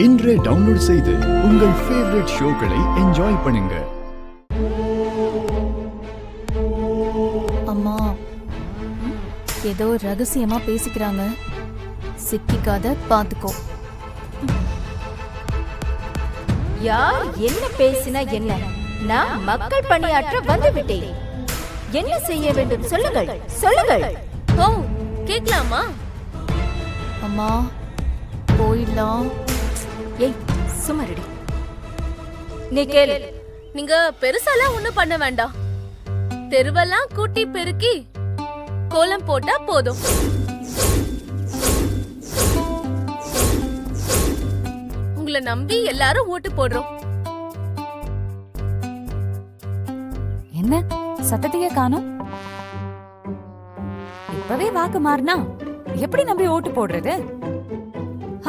இன்றே டவுன்லோட் செய்து உங்கள் ஃபேவரட் ஷோக்களை என்ஜாய் பண்ணுங்க. அம்மா ஏதோ ரகசியமா பேசிக்கிறாங்க, சிக்கிக்காத பாத்துக்கோ. யார் என்ன பேசினா என்ன? நான் மக்கள் பணியாற்ற வந்து விட்டேன். என்ன செய்ய வேண்டும் சொல்லுங்கள், சொல்லுங்கள். ஓ, கேக்கலாமா? அம்மா போயிடலாம். ஏய் சுமரடி, நீ கேளு. நீங்க பெருசாலாம் ஒண்ணும் பண்ண வேண்டாம். தெருவெல்லாம் கூட்டி பெருக்கி கோலம் போட்டா போதும். உங்களை நம்பி எல்லாரும் ஓட்டு போடுறோம். என்ன சத்தத்தையே காணோம்? இப்பவே வாக்கு மாறினா எப்படி நம்பி ஓட்டு போடுறது?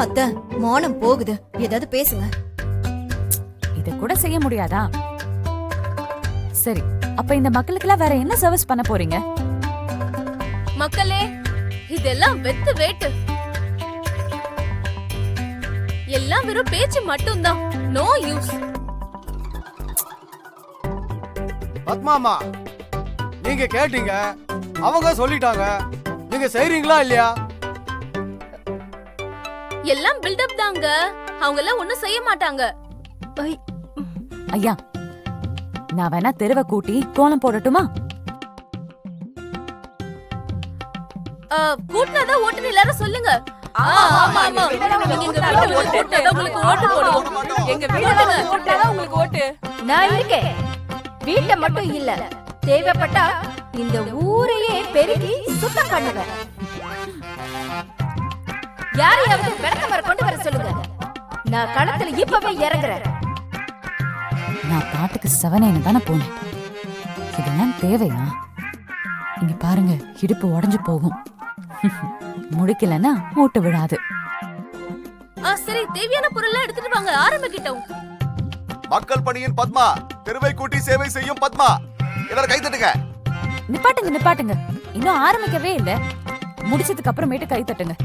அத்த மௌனம் போகுது, ஏதாவது பேசுங்க. இத கூட செய்ய முடியாதா? சரி, அப்ப இந்த மக்களுக்கெல்லாம் வேற என்ன சர்வீஸ் பண்ண போறீங்க? மக்களே, இதெல்லாம் வெத்து வேட்டு. எல்லாம் வெறும் பேச்சு மட்டும்தான். No use. பத்மாமா, நீங்க கேட்டீங்க, அவங்க சொல்லிட்டாங்க. நீங்க செய்றீங்களா இல்லையா? எல்லாம் பில்டப் தாங்க. அவங்க எல்லாம் ஒண்ணும் செய்ய மாட்டாங்க. ஐயா, நான் வேணா தெருவை கூட்டி கோலம் போடட்டுமா? கூட்டினாதான் ஓட்டுன்னு எல்லாரும் சொல்லுங்க. ஆமா ஆமா, நீங்க எங்க வீட்டுல கூட்டினாதான் உங்களுக்கு ஓட்டு போடுவோம். எங்க வீட்டுல கூட்டினாதான் உங்களுக்கு ஓட்டு. நான் இருக்கேன். வீட்டை மட்டும் இல்ல, தேவைப்பட்டா இந்த ஊரையே பெருகி சுத்தம் பண்ணுவேன். யாரையாவது விளக்கமர கொண்டு வர சொல்லுங்க. நான் களத்துல இப்பவே இறங்குறேன். நான் பாட்டுக்கு செவனேன்னு தானே போனேன். இதெல்லாம் தேவையா? இங்க பாருங்க, இடுப்பு உடைஞ்சு போகும். முடிக்கலன்னா ஓட்டு விடாது. சரி, தேவையான பொருள் எடுத்துட்டு வாங்க, ஆரம்பிக்கிட்டோம். மக்கள் பணியின் பத்மா, தெருவை கூட்டி சேவை செய்யும் பத்மா. எல்லாரும் கை தட்டுங்க. நிப்பாட்டுங்க நிப்பாட்டுங்க, இன்னும் ஆரம்பிக்கவே இல்ல. முடிச்சதுக்கு அப்புறமேட்டு கை தட்டுங்க.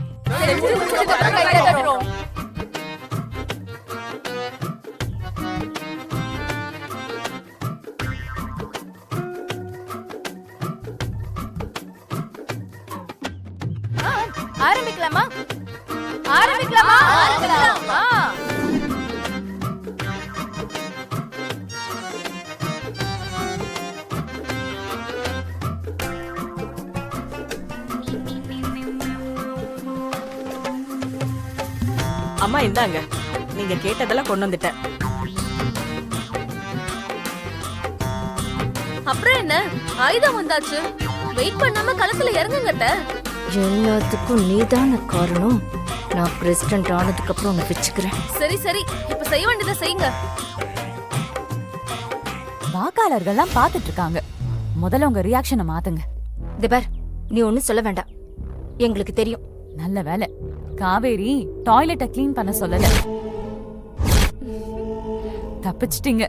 ஆரம்பிக்கலாமா? ஆரம்பிக்கலாமா? ஆரம்பிக்கலாமா? அம்மா இந்தாங்க, நீங்க கேட்டதெல்லாம் கொண்டு வந்துட்டேன். அப்புறம் என்ன, ஆயுதம் வந்தாச்சு. வெயிட் பண்ணாம களத்துல இறங்குங்கட்ட. எல்லாத்துக்கும் நீதான காரணம். நான் பிரசிடென்ட் ஆனதுக்கு அப்புறம் உன்னை வச்சுக்கிறேன். சரி சரி, இப்ப செய்ய வேண்டியதை செய்யுங்க. வாக்காளர்கள்லாம் பாத்துட்டு இருக்காங்க. முதல்ல உங்க ரியாக்ஷனை மாத்துங்க. திபர், நீ ஒண்ணும் சொல்ல வேண்டாம், எங்களுக்கு தெரியும். நல்ல வேலை, காவேரி டாய்லெட்டை கிளீன் பண்ண சொல்லல. தப்பிச்சிட்டீங்க.